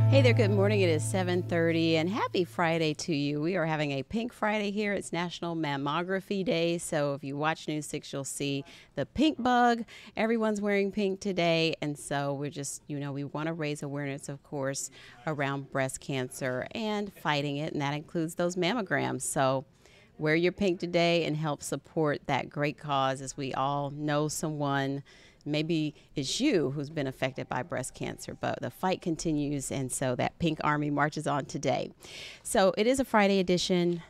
Hey there, good morning. It is 7:30 and happy Friday to you. We are having a Pink Friday here. It's National Mammography Day. So if you watch News 6, you'll see the pink bug. Everyone's wearing pink today. And so we're just, we want to raise awareness, of course, around breast cancer and fighting it. And that includes those mammograms. So wear your pink today and help support that great cause, as we all know someone. Maybe it's you who's been affected by breast cancer, but the fight continues, and so that Pink Army marches on today. So it is a Friday edition.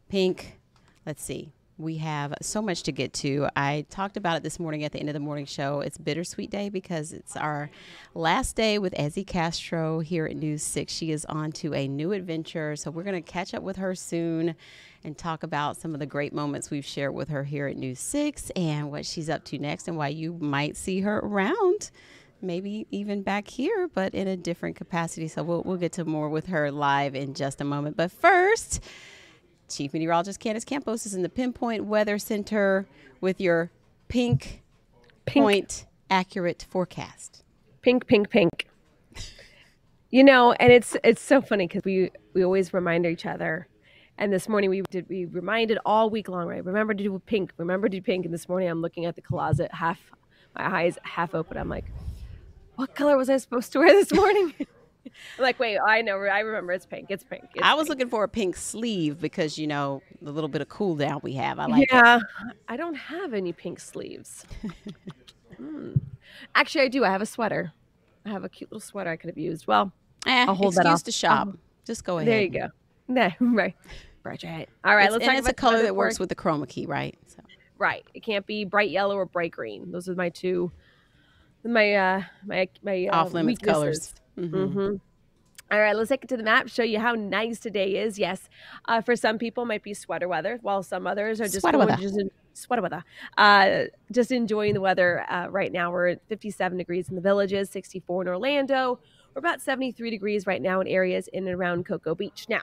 Pink, let's see. We have so much to get to. I talked about it this morning at the end of the morning show. It's Bittersweet Day because it's our last day with Ezzy Castro here at News 6. She is on to a new adventure, so we're going to catch up with her soon and talk about some of the great moments we've shared with her here at News 6 and what she's up to next and why you might see her around, maybe even back here, but in a different capacity. So we'll get to more with her live in just a moment. But first, Chief Meteorologist Candace Campos is in the Pinpoint Weather Center with your pink point accurate forecast. Pink. And it's so funny because we always remind each other. And this morning we reminded all week long, right? Remember to do pink. And this morning I'm looking at the closet, my eyes half open. I'm like, what color was I supposed to wear this morning? I'm like, wait, I remember it's pink. It's pink. I was looking for a pink sleeve because, the little bit of cool down we have. I like it. I don't have any pink sleeves. Actually, I do. I have a sweater. I have a cute little sweater I could have used. Well, I'll hold that off. To shop. Just go ahead. There you go. No, right. Bridgett. All right, let's talk about it's a color that works with the chroma key, right? So. Right. It can't be bright yellow or bright green. Those are my two, my off-limits colors. Mm-hmm. All right, let's take it to the map, show you how nice today is. Yes, for some people it might be sweater weather, while some others are just sweater weather. Just enjoying the weather right now. We're at 57 degrees in the Villages, 64 in Orlando. We're about 73 degrees right now in areas in and around Cocoa Beach. Now,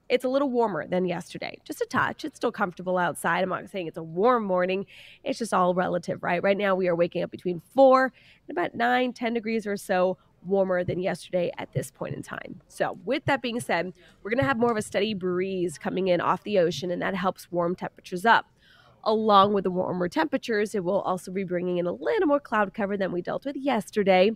it's a little warmer than yesterday, just a touch. It's still comfortable outside. I'm not saying it's a warm morning. It's just all relative, right? Right now we are waking up between 4 and about 9, 10 degrees or so warmer than yesterday at this point in time. So with that being said, we're going to have more of a steady breeze coming in off the ocean, and that helps warm temperatures up. Along with the warmer temperatures, it will also be bringing in a little more cloud cover than we dealt with yesterday.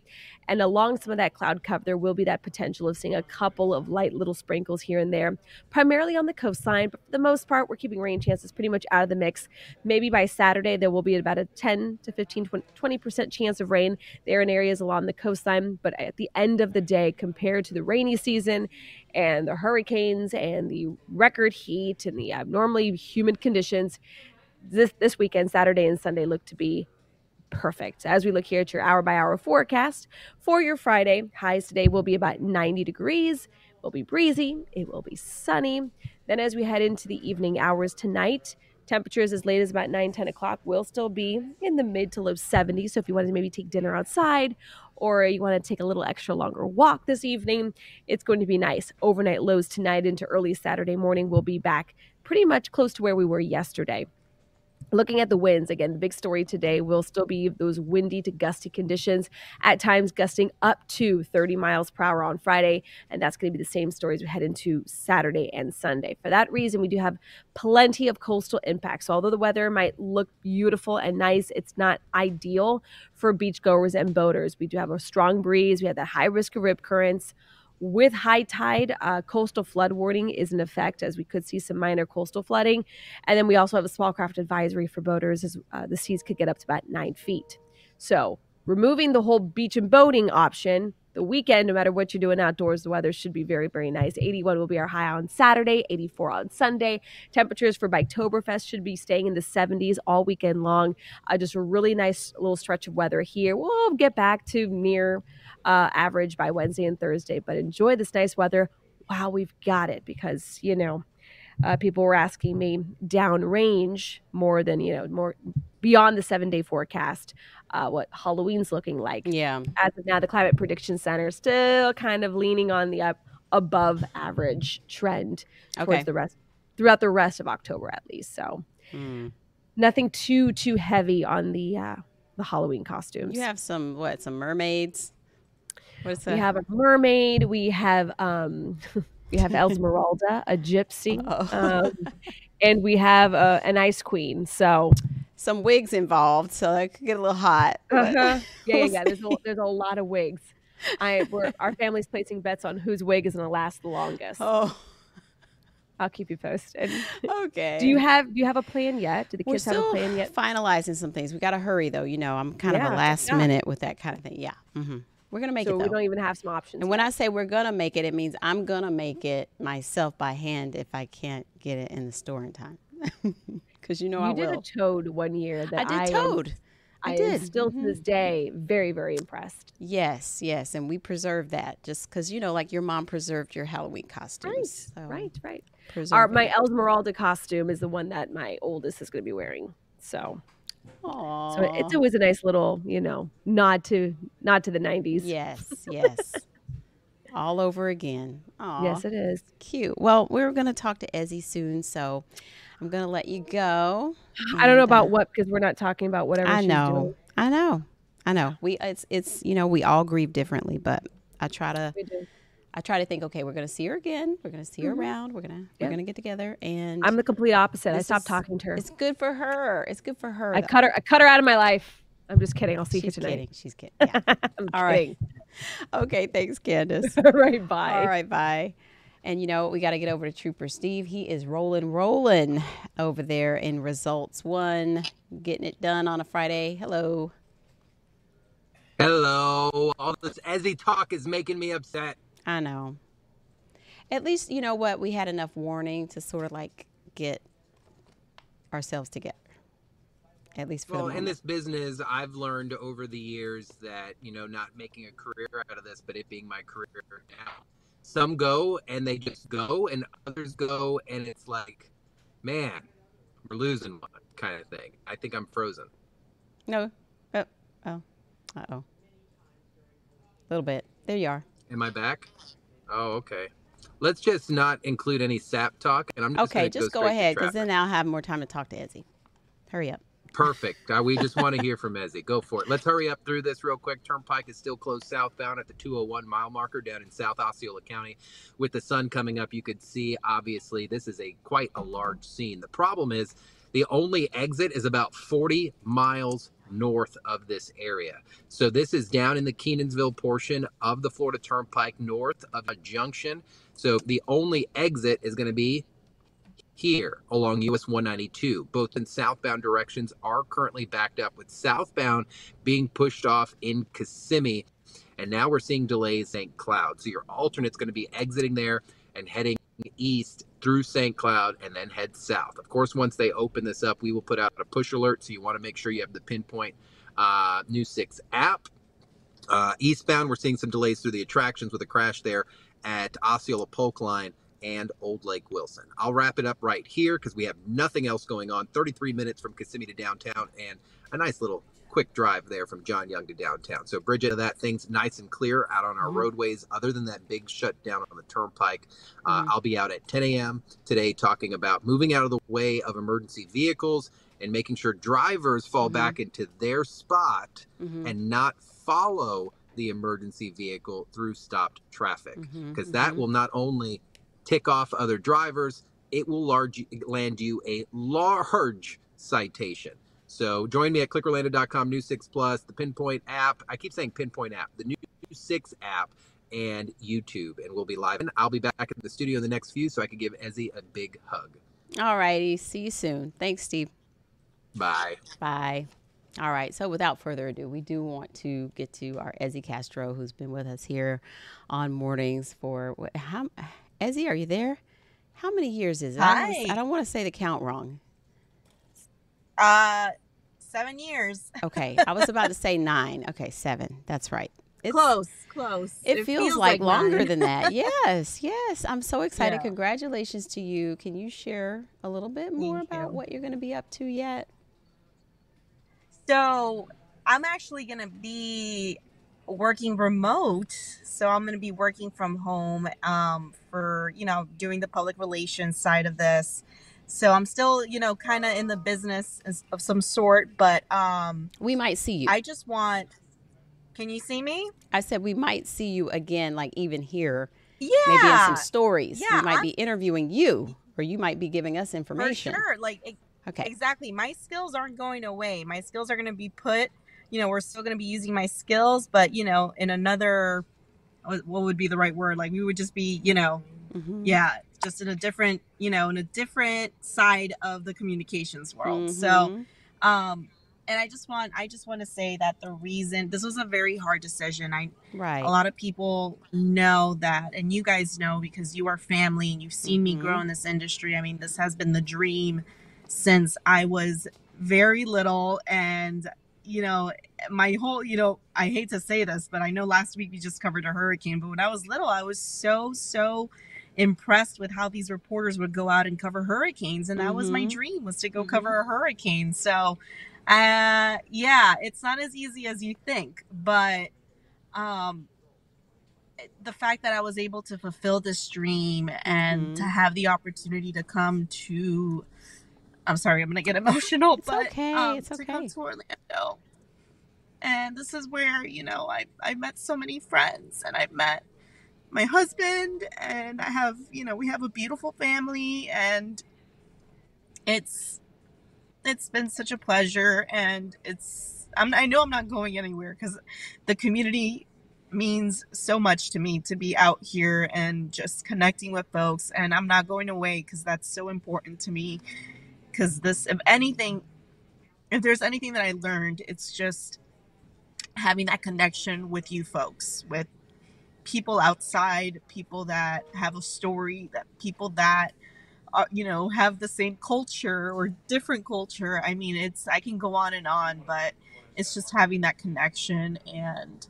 And along some of that cloud cover, there will be that potential of seeing a couple of light little sprinkles here and there, primarily on the coastline. But for the most part, we're keeping rain chances pretty much out of the mix. Maybe by Saturday, there will be about a 10 to 15, 20% chance of rain there in areas along the coastline. But at the end of the day, compared to the rainy season and the hurricanes and the record heat and the abnormally humid conditions, this weekend, Saturday and Sunday, look to be perfect. As we look here at your hour-by-hour forecast for your Friday, highs today will be about 90 degrees. It will be breezy. It will be sunny. Then as we head into the evening hours tonight, temperatures as late as about 9, 10 o'clock will still be in the mid to low 70s. So if you want to maybe take dinner outside or you want to take a little extra longer walk this evening, it's going to be nice. Overnight lows tonight into early Saturday morning will be back pretty much close to where we were yesterday. Looking at the winds, again, the big story today will still be those windy to gusty conditions, at times gusting up to 30 miles per hour on Friday, and that's going to be the same story as we head into Saturday and Sunday. For that reason, we do have plenty of coastal impacts. So although the weather might look beautiful and nice, it's not ideal for beachgoers and boaters. We do have a strong breeze. We have that high risk of rip currents. With high tide, coastal flood warning is in effect, as we could see some minor coastal flooding. And then we also have a small craft advisory for boaters, as the seas could get up to about 9 feet. So removing the whole beach and boating option, the weekend, no matter what you're doing outdoors, the weather should be very, very nice. 81 will be our high on Saturday, 84 on Sunday. Temperatures for Biketoberfest should be staying in the 70s all weekend long. Just a really nice little stretch of weather here. We'll get back to near average by Wednesday and Thursday, but enjoy this nice weather while we've got it, because, people were asking me downrange more than, more beyond the 7-day forecast, what Halloween's looking like. Yeah. As of now, the Climate Prediction Center is still kind of leaning on the above average trend towards throughout the rest of October, at least. So nothing too heavy on the Halloween costumes. You have some mermaids? What's We that? have a mermaid. We have we have Esmeralda, a gypsy, and we have an ice queen. So some wigs involved, so that could get a little hot. yeah. We'll There's a lot of wigs. Our family's placing bets on whose wig is going to last the longest. Oh, I'll keep you posted. okay. Do you have a plan yet? Do the kids have a plan yet? Finalizing some things. We got to hurry though. I'm kind of a last minute with that kind of thing. Yeah. We're gonna make it though. So we don't even have some options. And when I say we're gonna make it, it means I'm gonna make it myself by hand if I can't get it in the store in time. Because I will. You did a toad one year. I did toad. I did. Still to this day, very, very impressed. Yes, and we preserve that just because like your mom preserved your Halloween costumes. Right. My Esmeralda costume is the one that my oldest is going to be wearing. So it's always a nice little, nod to the 90s. Yes. All over again. Aww. Yes, it is. Cute. Well, we're going to talk to Ezzy soon, so I'm going to let you go. I don't know about what, because we're not talking about whatever she's doing. I know. It's we all grieve differently, but I try to think, okay, we're going to see her again. We're going to see her around. We're going to get together, and I'm the complete opposite. I stopped talking to her. It's good for her. I cut her out of my life. I'm just kidding. I'll see you tonight. She's kidding. Yeah. I'm kidding. Right. Okay, thanks, Candace. All right, bye. All right, bye. And we got to get over to Trooper Steve. He is rolling over there in Results 1, getting it done on a Friday. Hello. All this Ezzy talk is making me upset. I know. At least, you know what? We had enough warning to sort of get ourselves together. At least for the moment. In this business, I've learned over the years that, not making a career out of this, but it being my career now. Some go and they just go, and others go and it's like, man, we're losing one kind of thing. I think I'm frozen. No. Uh-oh. A little bit. There you are. Am I back? Oh, okay. Let's just not include any sap talk. And I'm just go ahead, because then I'll have more time to talk to Ezzy. Hurry up. Perfect. We just want to hear from Ezzy. Go for it. Let's hurry up through this real quick. Turnpike is still closed southbound at the 201 mile marker down in South Osceola County. With the sun coming up, you could see, obviously, this is quite a large scene. The problem is the only exit is about 40 miles north of this area. So this is down in the Kenansville portion of the Florida Turnpike, north of a junction. So the only exit is going to be here along US 192. Both in southbound directions are currently backed up, with southbound being pushed off in Kissimmee. And now we're seeing delays St. Cloud. So your alternate's going to be exiting there and heading east through St. Cloud and then head south. Of course, once they open this up, we will put out a push alert. So you want to make sure you have the Pinpoint News 6 app. Eastbound, we're seeing some delays through the attractions with a crash there at Osceola Polk Line and Old Lake Wilson. I'll wrap it up right here because we have nothing else going on. 33 minutes from Kissimmee to downtown and a nice little quick drive there from John Young to downtown. So Bridgett, that thing's nice and clear out on our roadways other than that big shutdown on the turnpike. I'll be out at 10 a.m. today talking about moving out of the way of emergency vehicles and making sure drivers fall back into their spot and not follow the emergency vehicle through stopped traffic, because that will not only tick off other drivers, it will land you a large citation. So join me at clickorlando.com, News 6 Plus, the Pinpoint app. I keep saying Pinpoint app, the News 6 app, and YouTube. And we'll be live. And I'll be back in the studio in the next few so I can give Ezzy a big hug. All righty. See you soon. Thanks, Steve. Bye. Bye. All right. So without further ado, we do want to get to our Ezzy Castro, who's been with us here on mornings for Ezzy, are you there? How many years is it? Hi. I don't want to say the count wrong. 7 years. Okay. I was about to say 9. Okay, 7. That's right. It's close. It feels like longer 9. than that. Yes. I'm so excited. Yeah. Congratulations to you. Can you share a little bit more about what you're going to be up to yet? So I'm actually going to be working remote. So I'm going to be working from home for, doing the public relations side of this. So I'm still, kind of in the business of some sort, but we might see you. I just want, Can you see me? I said we might see you again, like even here, maybe in some Yeah. stories. We Yeah, might be interviewing you, or you might be giving us for information. sure. Like Okay. exactly. My skills aren't going away. My skills are going to be put, we're still going to be using my skills, but in another, what would be the right word? Like we would just be, yeah, just in a different, side of the communications world. So, and I just want to say that the reason this was a very hard decision. Right. A lot of people know that, and you guys know because you are family and you've seen me grow in this industry. I mean, this has been the dream since I was very little, and my whole, I hate to say this, but I know last week we just covered a hurricane, but when I was little, I was so impressed with how these reporters would go out and cover hurricanes, and that was my dream, was to go cover a hurricane. So yeah, it's not as easy as you think, but the fact that I was able to fulfill this dream and to have the opportunity to come to, I'm sorry, I'm gonna get emotional, it's but okay. It's okay. to come to Orlando, and this is where I met so many friends, and I've met my husband, and I have we have a beautiful family, and it's been such a pleasure, and I know I'm not going anywhere because the community means so much to me, to be out here and just connecting with folks, and I'm not going away because that's so important to me, because if there's anything that I learned, it's just having that connection with you folks, with people outside, people that have a story, that people that have the same culture or different culture. I mean, I can go on and on, but it's just having that connection, and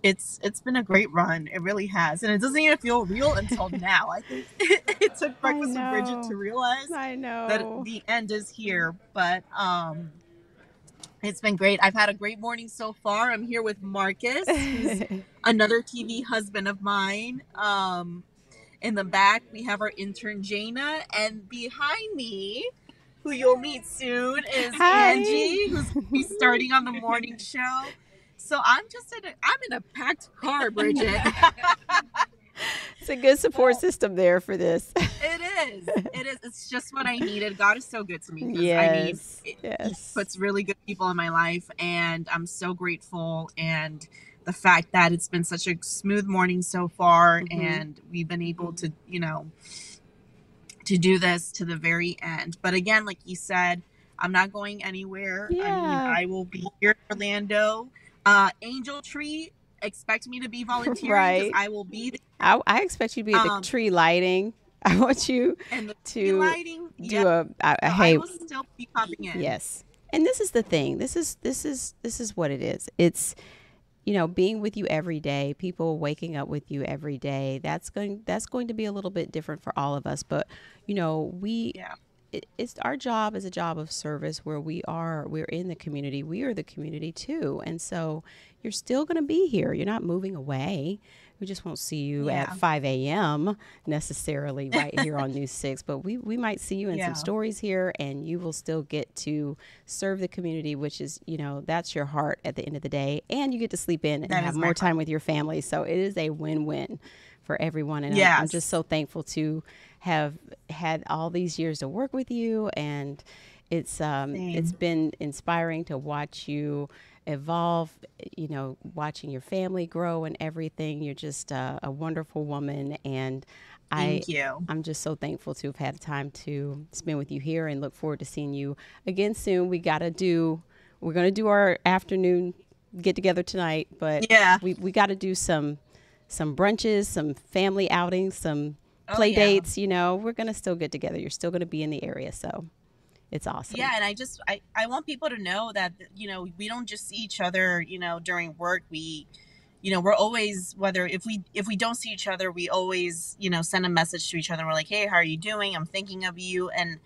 it's been a great run. It really has, and it doesn't even feel real until now. I think it took Breakfast with Bridgett to realize that the end is here, but it's been great. I've had a great morning so far. I'm here with Marcus, who's another TV husband of mine. In the back, we have our intern, Jaina. And behind me, who you'll meet soon, is Angie, who's going to be starting on the morning show. So I'm in a packed car, Bridgett. It's a good support system there for this. It is. It's just what I needed. God is so good to me. Yes. He puts really good people in my life, and I'm so grateful. And the fact that it's been such a smooth morning so far, and we've been able to, to do this to the very end. But again, like you said, I'm not going anywhere. Yeah. I mean, I will be here in Orlando. Angel Tree, expect me to be volunteering, because I will be there. I expect you to be at the tree lighting. I want you to lighting, do I will still be popping in. Yes. And this is the thing. This is what it is. It's being with you every day, people waking up with you every day. That's going to be a little bit different for all of us, but it's our job is a job of service where we're in the community. We are the community too. And so you're still going to be here. You're not moving away. We just won't see you at 5 a.m. necessarily right here on News 6, but we might see you in some stories here, and you will still get to serve the community, which is, that's your heart at the end of the day. And you get to sleep in and have more time with your family. So it is a win-win for everyone. And I'm just so thankful to have had all these years to work with you. And it's been inspiring to watch you evolve, watching your family grow and everything. You're just a wonderful woman, and Thank you. I'm just so thankful to have had time to spend with you here, and look forward to seeing you again soon. We're going to do our afternoon get together tonight, but we got to do some brunches, some family outings, some play dates. We're going to still get together. You're still going to be in the area, so it's awesome. Yeah, and I want people to know that, we don't just see each other, during work. We're always, if we don't see each other, we always, send a message to each other. We're like, hey, how are you doing? I'm thinking of you. And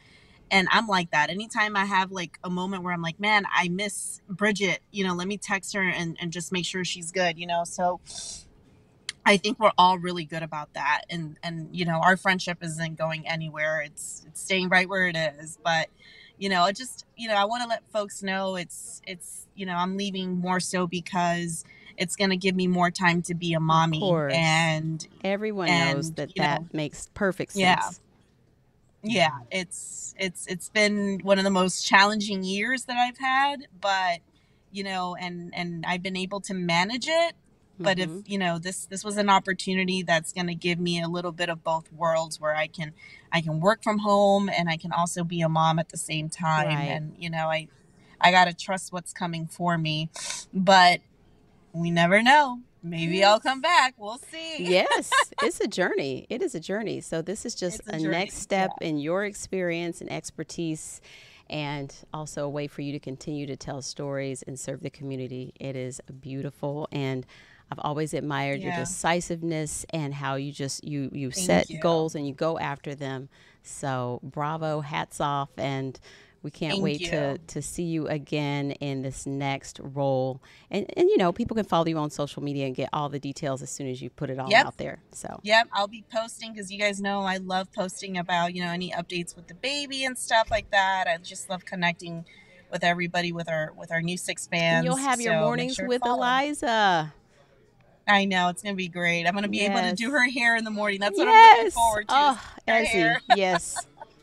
I'm like that. Anytime I have like a moment where I'm like, man, I miss Bridgett, let me text her and just make sure she's good, So I think we're all really good about that. And our friendship isn't going anywhere. It's staying right where it is. But, I want to let folks know it's I'm leaving more so because it's going to give me more time to be a Of mommy. course. Everyone knows that You know, that makes perfect yeah, sense. yeah, it's been one of the most challenging years that I've had, but you know, and I've been able to manage it. But if, Mm-hmm. you know, this was an opportunity that's going to give me a little bit of both worlds, where I can work from home and I can also be a mom at the same time. Right. And you know, I got to trust what's coming for me. But we never know. Maybe I'll come back. We'll see. Yes, it's a journey. It is a journey. So this is just It's a a next journey. Yeah. step in your experience and expertise, and also a way for you to continue to tell stories and serve the community. It is beautiful, and I've always admired your Yeah. decisiveness and how you just you Thank set you. goals and you go after them. So bravo, hats off, and we can't Thank wait you. to see you again in this next role. And you know, people can follow you on social media and get all the details as soon as you put it all Yep. out there. So Yep, I'll be posting, because you guys know I love posting about, you know, any updates with the baby and stuff like that. I just love connecting with everybody, with our new six and you'll fans. have your So make mornings sure to with follow. Eliza. I know it's gonna be great. I'm gonna be able to do Yes. her hair in the morning. That's what I'm looking Yes. forward to. Is Oh, her hair. Ezzy. Yes.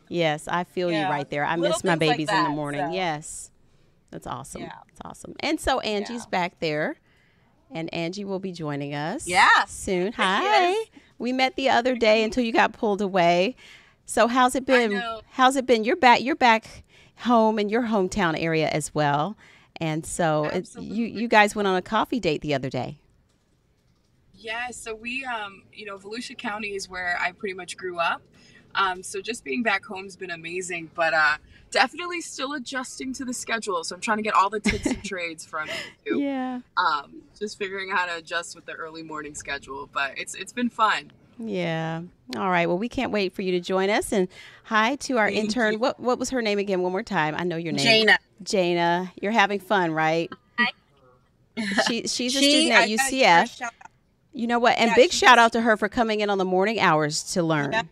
Yes, I feel you Yeah, right there. I little miss my things like babies in the that. morning. So Yes. That's awesome. yeah, That's awesome. And so yeah, Angie's back there, and Angie will be joining us yeah. soon. There she Hi. is. We met the other day until you got pulled away. So how's it I been? know. How's it been? You're back home in your hometown area as well. And so you Absolutely. guys went on a coffee date the other day. Yeah, so we, Volusia County is where I pretty much grew up. So just being back home's been amazing, but definitely still adjusting to the schedule. So I'm trying to get all the tips and trades from you. Yeah. Just figuring out how to adjust with the early morning schedule, but it's been fun. Yeah. All right. Well, we can't wait for you to join us. And hi to our Thank you. intern. What was her name again? One more time. I know your name. Jana. Jana. You're having fun, right? She's a student at I gotta give her a UCF. shout out. You know what? And Yeah, big she's shout out to her for coming in on the morning hours to learn. yeah,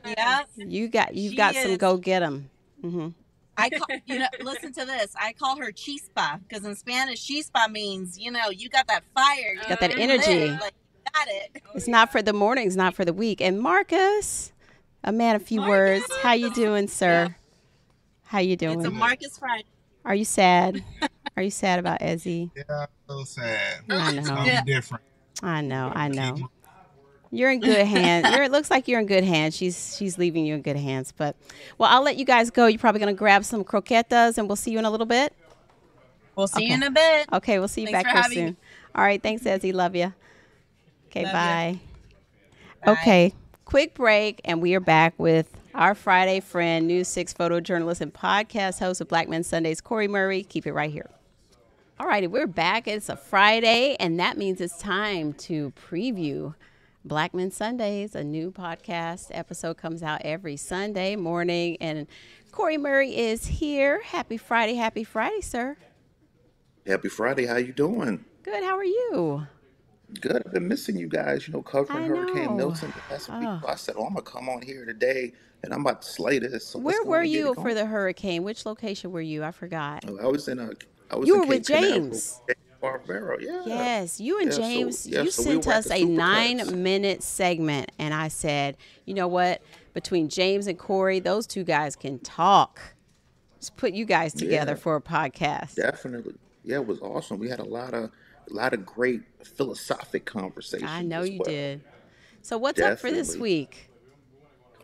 yeah. You've She got some is. go get 'em. Mm-hmm. I call, you know, listen to this. I call her chispa, because in Spanish, chispa means, you know, you got that fire. You Got that you're energy. lit, like you got it. It's not for the mornings, not for the week. And Marcus, a man of few words. How you doing, sir? How you It's a doing? Marcus Friday. Are you sad? Are you sad about Ezzy? Yeah, I'm so sad. I It's know. gonna Yeah. be different. I know. I Keep know. moving. You're in good hands. It looks like you're in good hands. She's leaving you in good hands. But well, I'll let you guys go. You're probably gonna grab some croquetas, and we'll see you in a little bit. We'll see you Okay. in a bit. Okay, we'll see you Thanks back for here having soon. me. All right, thanks, Ezzy. Love you. Okay, Love ya. bye. Bye. Okay, quick break, and we are back with our Friday friend, News 6 photojournalist and podcast host of Black Men Sundays, Corey Murray. Keep it right here. All righty, we're back. It's a Friday, and that means it's time to preview Black Men Sundays. A new podcast episode comes out every Sunday morning, and Corey Murray is here. Happy Friday, sir. Happy Friday. How you doing? Good. How are you? Good. I've been missing you guys, covering I Hurricane know. Milton last week. Oh. So I said, I'm going to come on here today and I'm about to slay this. So let's Where go were on and get you it for going. the hurricane? Which location were you? I forgot. Oh, I was in You in were with Cape Canaveral, James. Barbaro. Yeah. Yes, you and Yeah. So James, yeah. you So we sent were at us the a Superplex. 9-minute segment, and I said, you know what? Between James and Corey, those two guys can talk. Just put you guys together Yeah. for a podcast. Definitely. Yeah. It was awesome. We had a lot of great philosophic conversations I know as you well. did. So what's up for this Definitely. week?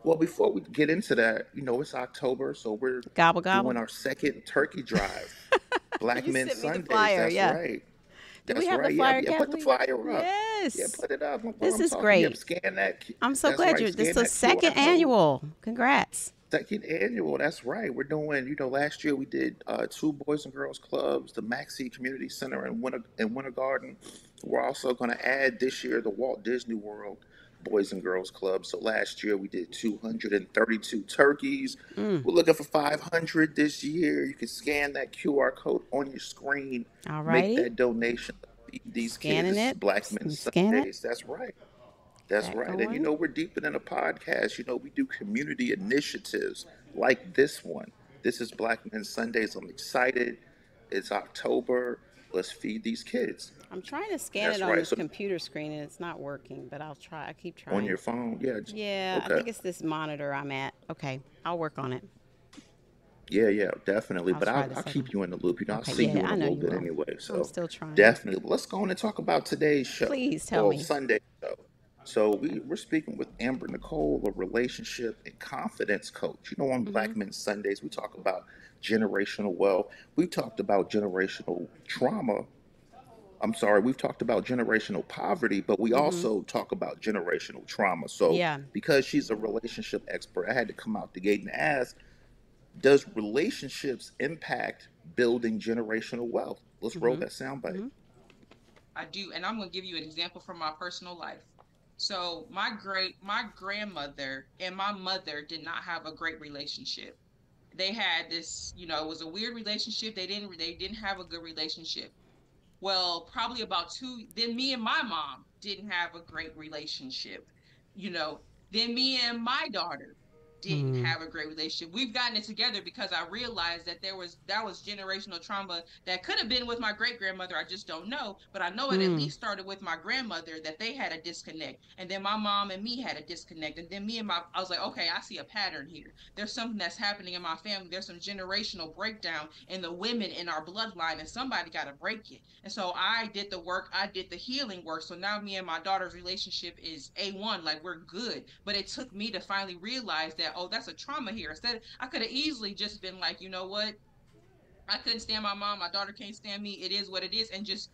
Well, before we get into that, it's October, so we're Gobble doing gobble. our second turkey drive. Black You Men sent me the Sundays. flyer, That's yeah. right. Did we That's have the right. flyer, Yeah. Put the Kathleen? flyer up. Yeah, Yes. put it up. While This I'm is talking. Yep, great. scan that. I'm so That's glad right. this is Scan the that QR second code. annual. Congrats. Second annual. That's right. We're doing. Last year we did 2 Boys and Girls clubs, the Maxie Community Center in Winter Garden. We're also going to add this year the Walt Disney World Boys and Girls Club. So last year we did 232 turkeys. Mm. We're looking for 500 this year. You can scan that QR code on your screen. All Make righty. that donation. Feed these Scanning kids. This is it. Black Men Scan it. Sundays. That's right. That's That right. And going. we're deeper than a podcast. We do community initiatives like this one. This is Black Men Sundays. I'm excited. It's October. let's feed these kids. I'm trying to scan it That's on right. this So computer screen and it's not working, but I'll try. I keep on trying. your phone, yeah. Yeah, I Okay. think it's this monitor I'm at. Okay, I'll work on it. Yeah, yeah, definitely. I'll But try I'll, this I'll other keep one. you in the loop. I'll Okay, see yeah, you in I a know little you bit will. anyway. I'm So still trying. definitely, let's go on and talk about today's show. Please tell Well, me. Sunday show. So we're speaking with Amber Nicole, a relationship and confidence coach. On Mm-hmm. Black Men Sundays, we talk about generational wealth. We talked about generational trauma. I'm sorry, we've talked about generational poverty, but we Mm-hmm. also talk about generational trauma. So Yeah. because she's a relationship expert, I had to come out the gate and ask, does relationships impact building generational wealth? Let's roll Mm-hmm. that soundbite. Mm-hmm. I do, and I'm gonna give you an example from my personal life. So my grandmother and my mother did not have a great relationship. They had this, it was a weird relationship. They didn't have a good relationship. Well, probably about two, then me and my mom didn't have a great relationship. You know, then me and my daughter didn't Mm-hmm. have a great relationship. We've gotten it together because I realized that that was generational trauma that could have been with my great grandmother. I just don't know, but I know it at Mm. least started with my grandmother, that they had a disconnect, and then my mom and me had a disconnect, and then I was like, okay, I see a pattern here. There's something that's happening in my family. There's some generational breakdown in the women in our bloodline, and somebody got to break it. And so I did the work, I did the healing work. So now me and my daughter's relationship is A1, like we're good. But it took me to finally realize that, oh, that's a trauma here. Instead, I could have easily just been like, you know what? I couldn't stand my mom, my daughter can't stand me. It is what it is, and just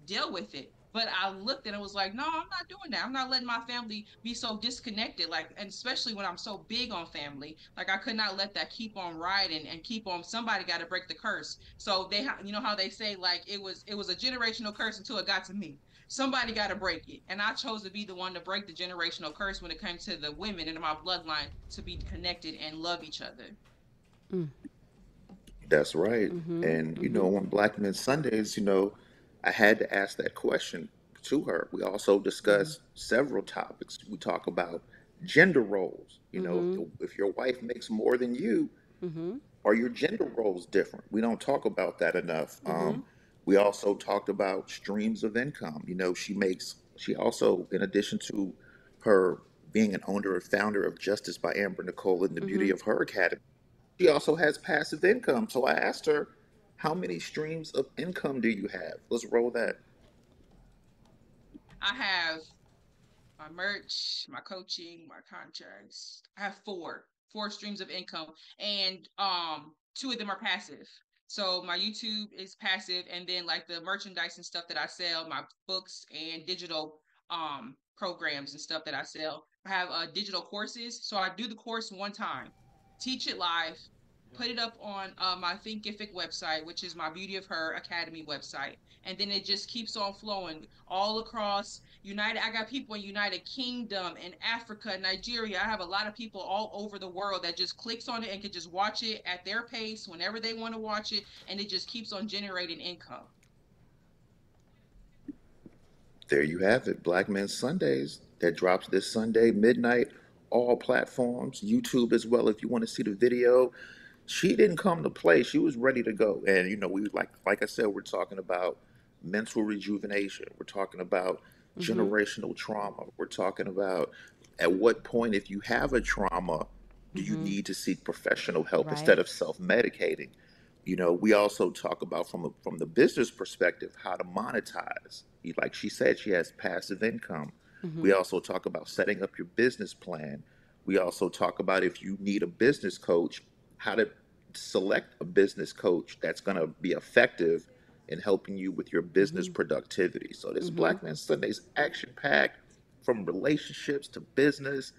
deal with it. But I looked and it was like, no, I'm not doing that. I'm not letting my family be so disconnected. Like, and especially when I'm so big on family, like I could not let that keep on riding and keep on. Somebody got to break the curse. So you know how they say, like it was a generational curse until it got to me. Somebody got to break it, and I chose to be the one to break the generational curse when it came to the women in my bloodline to be connected and love each other. Mm. That's right. Mm-hmm. And, Mm-hmm. on Black Men Sundays, I had to ask that question to her. We also Mm-hmm. discuss several topics. We talk about gender roles. Mm-hmm. If your wife makes more than you, Mm-hmm. are your gender roles different? We don't talk about that enough. Mm-hmm. We also talked about streams of income. She also, in addition to her being an owner and founder of Justice by Amber Nicole and the Beauty Mm-hmm. of Her Academy, she also has passive income. So I asked her, how many streams of income do you have? Let's roll that. I have my merch, my coaching, my contracts. I have four streams of income, and two of them are passive. So my YouTube is passive, and then like the merchandise and stuff that I sell, my books and digital programs and stuff that I sell. I have digital courses, so I do the course one time, teach it live, put it up on my Thinkific website, which is my Beauty of Her Academy website, and then it just keeps on flowing all across United. I got people in United Kingdom, in Africa, Nigeria. I have a lot of people all over the world that just clicks on it and can just watch it at their pace whenever they want to watch it, and it just keeps on generating income. There you have it. Black Men Sundays. That drops this Sunday, midnight, all platforms, YouTube as well. If you want to see the video, she didn't come to play. She was ready to go. And we like I said, we're talking about mental rejuvenation. We're talking about Mm-hmm. generational trauma. We're talking about at what point, if you have a trauma, do you Mm-hmm. need to seek professional help instead Right. of self-medicating? We also talk about from the business perspective how to monetize. Like she said, she has passive income. Mm-hmm. We also talk about setting up your business plan. We also talk about if you need a business coach, how to select a business coach that's going to be effective in helping you with your business Mm-hmm. productivity. So this Mm-hmm. Black Man Sundays action packed from relationships to business.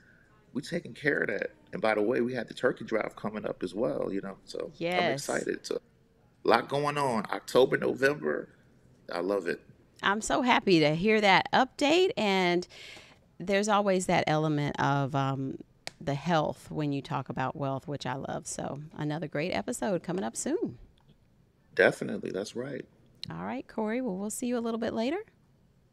We taking care of that. And by the way, we had the turkey drive coming up as well, So I'm Yes. excited. So a lot going on. October, November. I love it. I'm so happy to hear that update. And there's always that element of the health when you talk about wealth, which I love. So another great episode coming up soon. Definitely. That's right. All right, Corey. Well, we'll see you a little bit later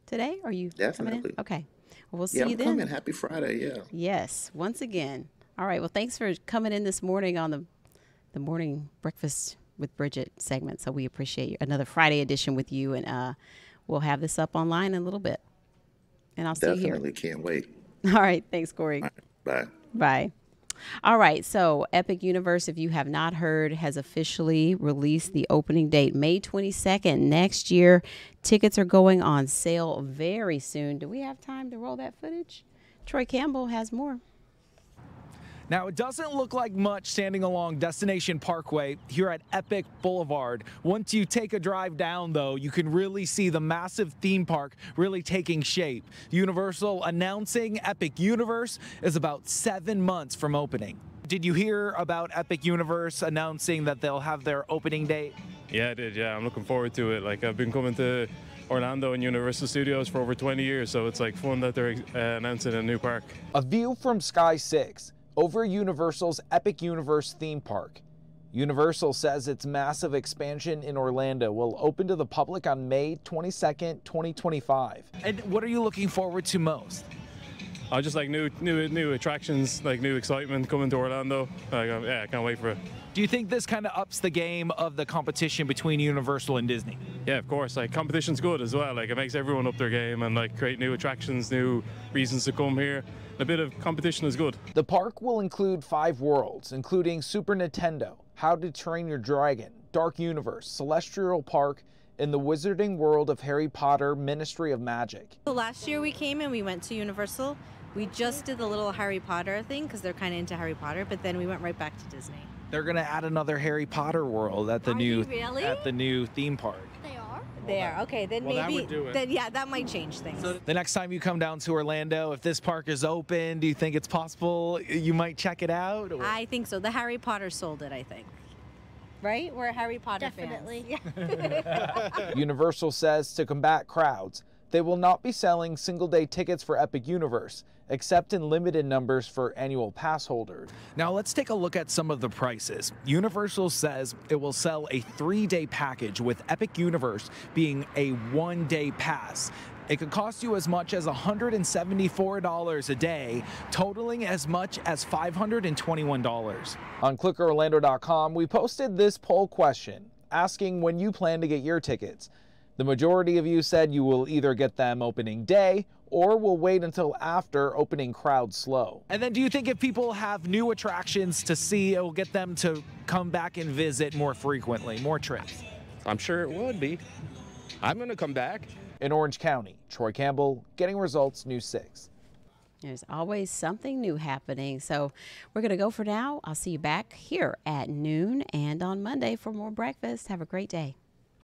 today. Are you coming in? Definitely. Okay. Well, we'll Yeah, see I'm you coming. then. Happy Friday. Yeah. Yes, once again. All right. Well, thanks for coming in this morning on the morning breakfast with Bridgett segment. So we appreciate you. Another Friday edition with you, and we'll have this up online in a little bit. And I'll see you here. Definitely can't wait. All right. Thanks, Corey. All right, bye. Bye. All right, so Epic Universe, if you have not heard, has officially released the opening date, May 22nd next year. Tickets are going on sale very soon. Do we have time to roll that footage? Troy Campbell has more. Now, it doesn't look like much standing along Destination Parkway here at Epic Boulevard. Once you take a drive down, though, you can really see the massive theme park really taking shape. Universal announcing Epic Universe is about 7 months from opening. Did you hear about Epic Universe announcing that they'll have their opening date? Yeah, I did. Yeah, I'm looking forward to it. Like, I've been coming to Orlando and Universal Studios for over 20 years, so it's like fun that they're announcing a new park. A view from Sky 6 over Universal's Epic Universe theme park. Universal says its massive expansion in Orlando will open to the public on May 22nd, 2025. And what are you looking forward to most? I just like new attractions, like new excitement coming to Orlando. Yeah, I can't wait for it. Do you think this kind of ups the game of the competition between Universal and Disney? Yeah, of course. Like, competition's good as well. Like, it makes everyone up their game and like create new attractions, new reasons to come here. A bit of competition is good. The park will include 5 worlds, including Super Nintendo, How to Train Your Dragon, Dark Universe, Celestial Park, and the Wizarding World of Harry Potter Ministry of Magic. So last year we came and we went to Universal. We just did the little Harry Potter thing because they're kind of into Harry Potter, but then we went right back to Disney. They're going to add another Harry Potter world at the new theme park. They are. Okay, then maybe, then yeah, that might change things. So the next time you come down to Orlando, if this park is open, do you think it's possible you might check it out? Or? I think so. The Harry Potter sold it, I think. Right? We're Harry Potter Definitely. fans. Yeah. Universal says to combat crowds, they will not be selling single-day tickets for Epic Universe, except in limited numbers for annual pass holders. Now let's take a look at some of the prices. Universal says it will sell a 3-day package, with Epic Universe being a 1-day pass. It could cost you as much as $174 a day, totaling as much as $521. On clickorlando.com, we posted this poll question, asking when you plan to get your tickets. The majority of you said you will either get them opening day or will wait until after opening crowds slow. And then do you think if people have new attractions to see, it will get them to come back and visit more frequently, more trips? I'm sure it would be. I'm going to come back. In Orange County, Troy Campbell, Getting Results, News 6. There's always something new happening. So we're going to go for now. I'll see you back here at noon and on Monday for more breakfast. Have a great day.